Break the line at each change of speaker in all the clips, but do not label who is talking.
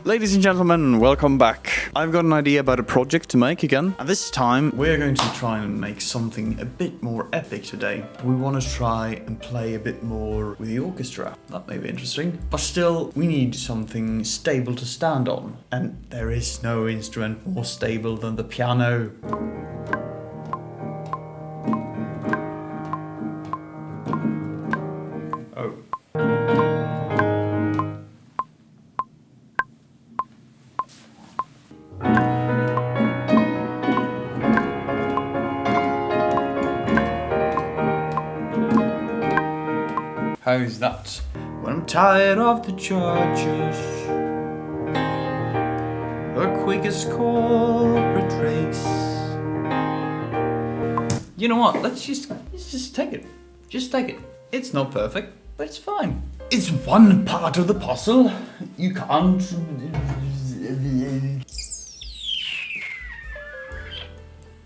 Ladies and gentlemen, welcome back. I've got an idea about a project to make again. And this time, we're going to try and make something a bit more epic today. We want to try and play a bit more with the orchestra. That may be interesting. But still, we need something stable to stand on. And there is no instrument more stable than the piano. Oh. How's that? When I'm tired of the churches, the quickest corporate race. You know what? Let's just take it. Just take it. It's not perfect, but it's fine. It's one part of the puzzle. You can't.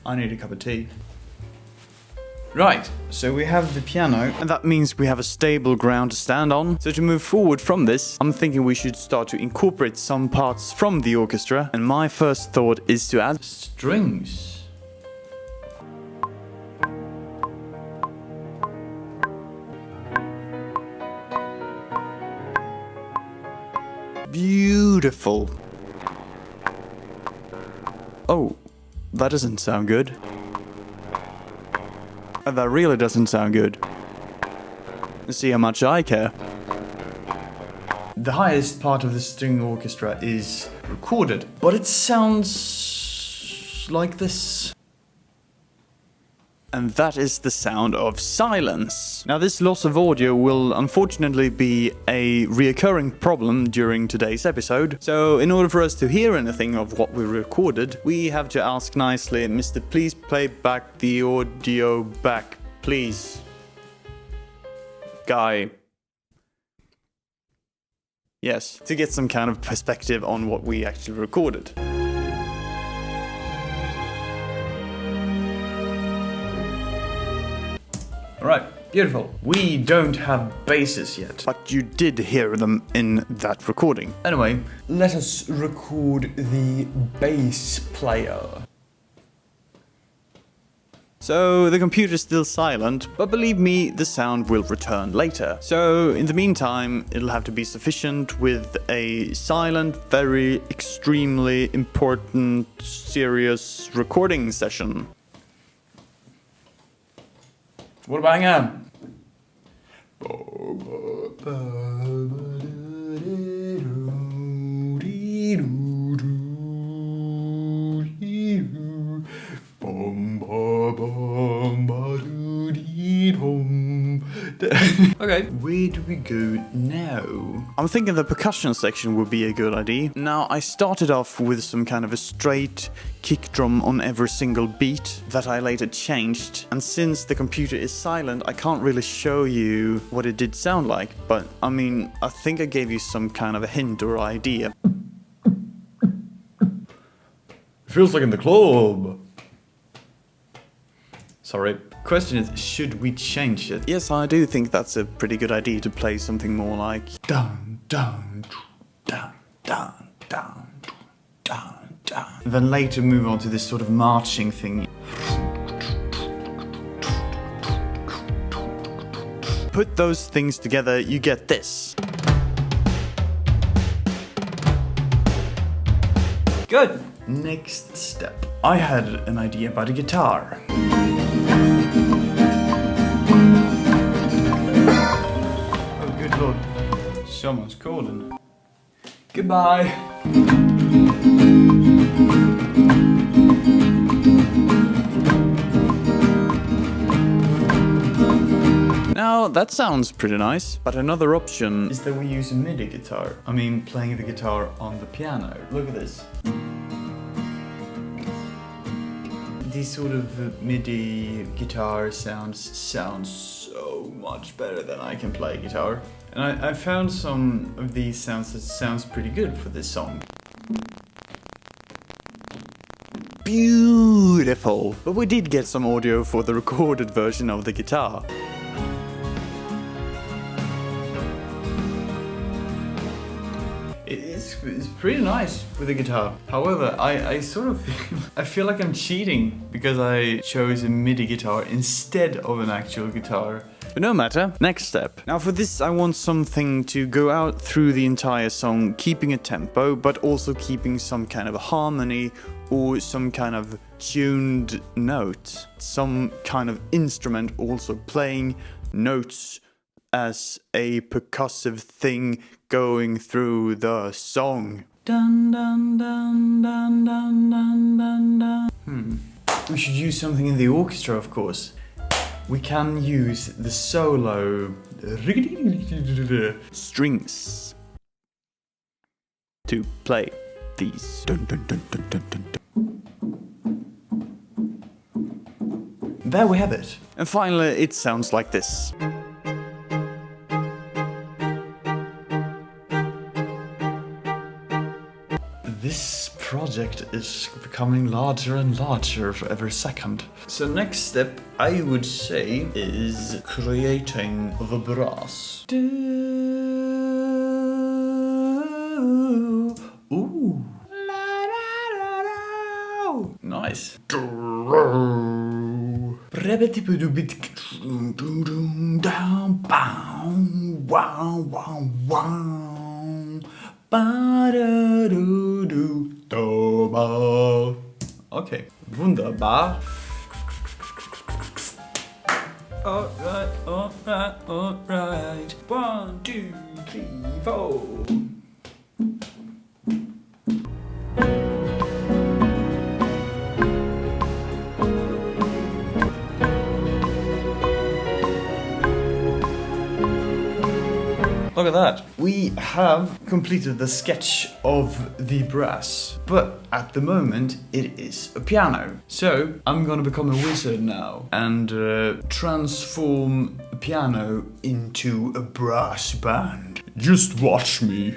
I need a cup of tea. Right, so we have the piano, and that means we have a stable ground to stand on. So to move forward from this, I'm thinking we should start to incorporate some parts from the orchestra, and my first thought is to add strings. Beautiful. Oh, that doesn't sound good. That really doesn't sound good. See how much I care. The highest part of the string orchestra is recorded, but it sounds like this. And that is the sound of silence. Now, this loss of audio will unfortunately be a reoccurring problem during today's episode. So in order for us to hear anything of what we recorded, we have to ask nicely, Mr. Please play back the audio back, please. Guy. Yes, to get some kind of perspective on what we actually recorded. Alright, beautiful. We don't have basses yet, but you did hear them in that recording. Anyway, let us record the bass player. So the computer's still silent, but believe me, the sound will return later. So in the meantime, it'll have to be sufficient with a silent, very extremely important, serious recording session. What about him? Okay, where do we go now? I'm thinking the percussion section would be a good idea. Now, I started off with some kind of a straight kick drum on every single beat that I later changed. And since the computer is silent, I can't really show you what it did sound like. But, I mean, I think I gave you some kind of a hint or idea. Feels like in the club. Sorry. Question is, should we change it? Yes, I do think that's a pretty good idea to play something more like down, down, down, down, down, down, down. And then later move on to this sort of marching thing. Put those things together, you get this. Good. Next step. I had an idea about a guitar. Oh, good lord. Someone's calling. Goodbye. Now, that sounds pretty nice, but another option is that we use a MIDI guitar. I mean, playing the guitar on the piano. Look at this. These sort of MIDI guitar sound so much better than I can play guitar. And I found some of these sounds that sounds pretty good for this song. Beautiful! But we did get some audio for the recorded version of the guitar. It's pretty nice with the guitar. However, I sort of I feel like I'm cheating because I chose a MIDI guitar instead of an actual guitar. But no matter, next step. Now for this I want something to go out through the entire song, keeping a tempo, but also keeping some kind of a harmony or some kind of tuned note. Some kind of instrument also playing notes as a percussive thing going through the song. Dun, dun, dun, dun, dun, dun, dun, dun. We should use something in the orchestra, of course. We can use the solo strings to play these. Dun, dun, dun, dun, dun, dun, dun. There we have it. And finally, it sounds like this. This project is becoming larger and larger for every second. So next step, I would say, is creating the brass. Ooh. Nice. Okay, wunderbar. Alright. 1, 2, 3, 4. Look at that. We have completed the sketch of the brass, but at the moment it is a piano. So I'm gonna become a wizard now and transform a piano into a brass band. Just watch me.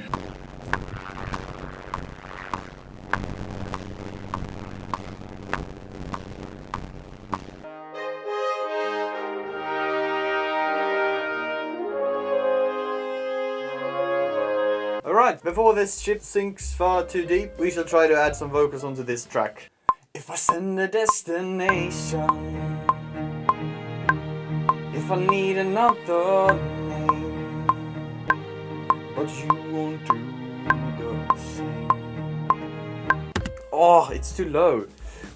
Alright, before this ship sinks far too deep, we shall try to add some vocals onto this track. If I send a destination, if I need another name, but you won't do the same. Oh, it's too low.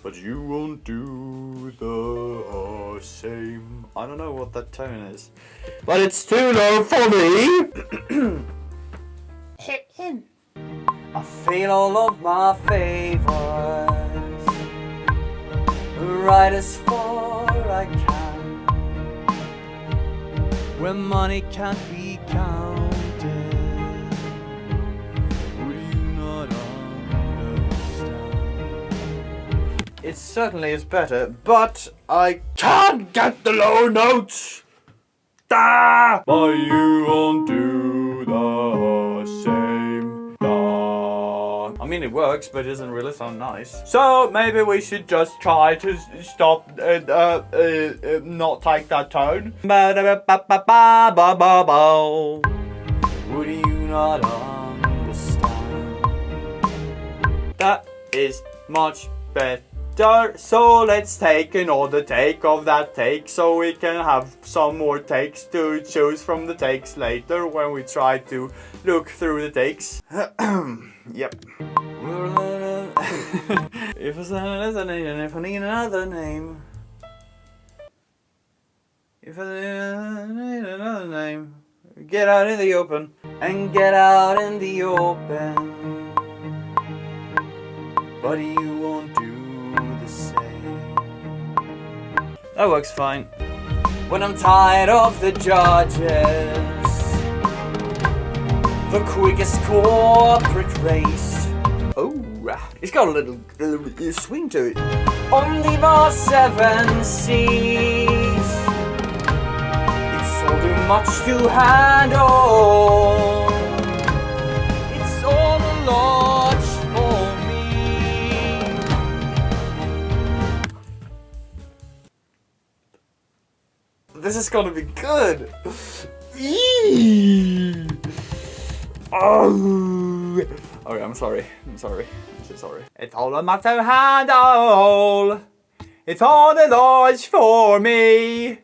But you won't do the same. I don't know what that tone is, but it's too low for me. Hit him. I feel all of my favours, right as far I can, where money can't be counted. Would you not understand? It certainly is better, but I can't get the low notes. But you won't do the same. I mean, it works, but it doesn't really sound nice. So maybe we should just try to stop, not take that tone. Would you not understand? That is much better. So let's take another take of that take, so we can have some more takes to choose from the takes later when we try to look through the takes. Yep. If I need another name, if I need another name, get out in the open and get out in the open. But you won't do the same. That works fine. When I'm tired of the judges, the quickest corporate race. Oh, it's got a little swing to it. On the bar 7 seas, it's all too much to handle. It's all a lot for me. This is gonna be good.
Oh! Okay, I'm sorry. I'm so sorry. It's all a matter to handle. It's all the Lord's for me.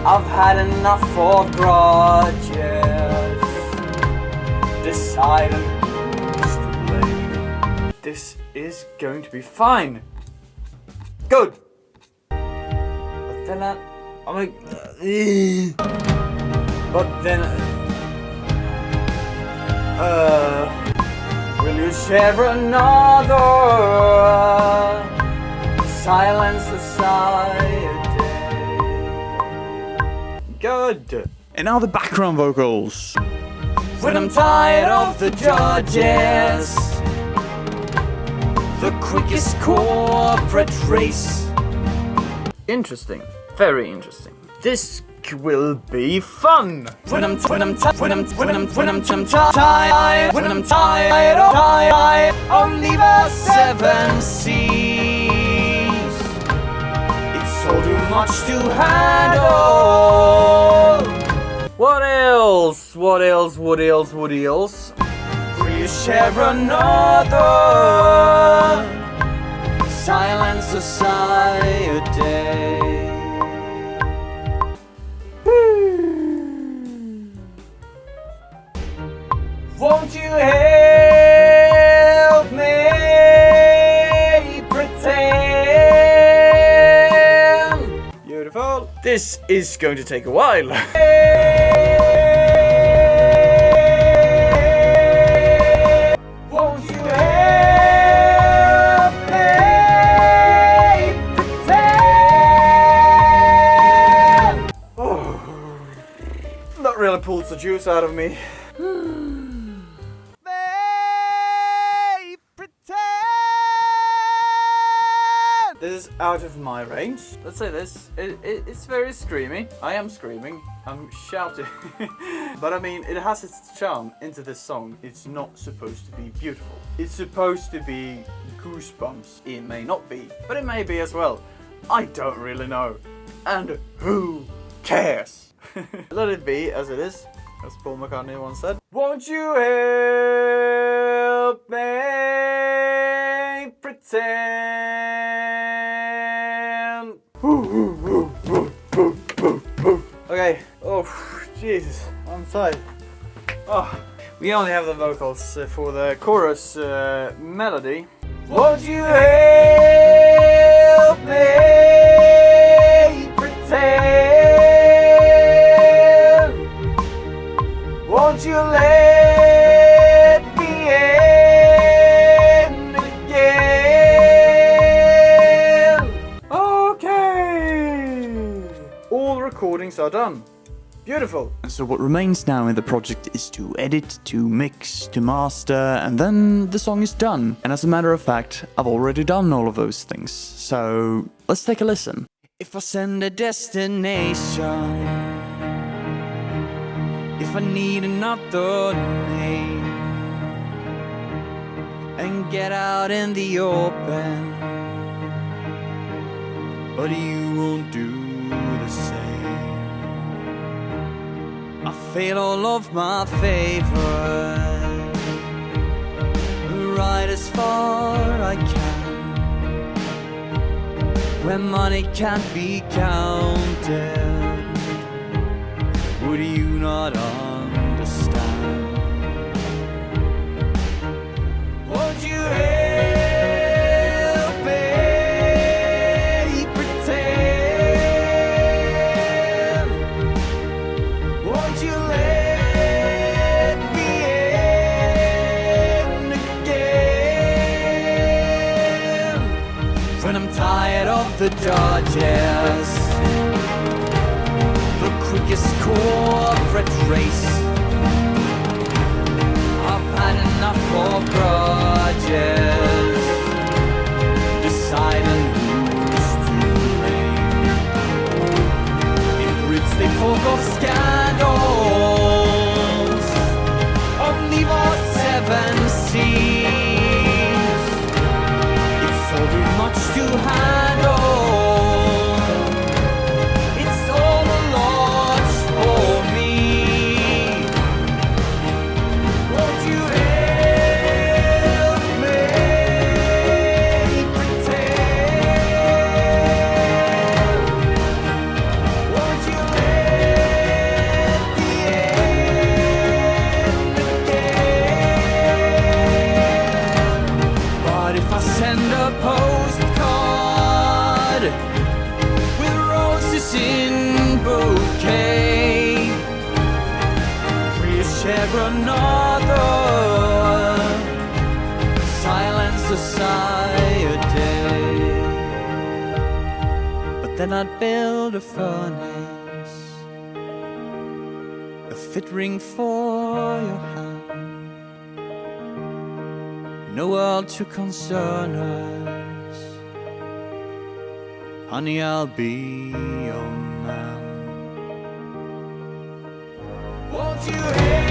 I've had enough of grudges. Deciding who's to blame. This is going to be fine. Good. But then I'm like, but then, will you share another silent society? Good.
And now the background vocals.
When I'm tired of the judges, the quickest corporate race. Interesting. Very interesting. This will be fun. When I'm tired of leave 7 seas. It's all too much to handle. What else? What else? What else? What else? Will you share another silent society? Won't you help me pretend? Beautiful. This is going to take a while. Won't you help me pretend? Oh, that really pulls the juice out of me. This is out of my range. Let's say this. It's very screamy. I am screaming. I'm shouting. But I mean, it has its charm into this song. It's not supposed to be beautiful. It's supposed to be goosebumps. It may not be, but it may be as well. I don't really know. And who cares? Let it be as it is. As Paul McCartney once said. Won't you help me pretend? Okay. Oh, Jesus. I'm tired. Oh, we only have the vocals for the chorus melody. Won't you help me pretend? Won't you let me in again? Okay. All recordings are done. Beautiful.
So what remains now in the project is to edit, to mix, to master, and then the song is done. And as a matter of fact, I've already done all of those things. So let's take a listen. If I send a destination, if I need another name, and get out in the open, but you won't do the same. I fail all of my favors, right as far I can, where money can't be counted. Would you not understand? Won't you help me pretend? Won't you let me in again? When I'm tired of the dodges, the quickest corporate race, I've had enough of grudges, deciding who's to blame. In grids they talk of scandals, only for 7 seas. It's all too much to handle. Won't
society. But then I'd build a furnace, a fit ring for your hand, no world to concern us. Honey, I'll be your man. Won't you hear?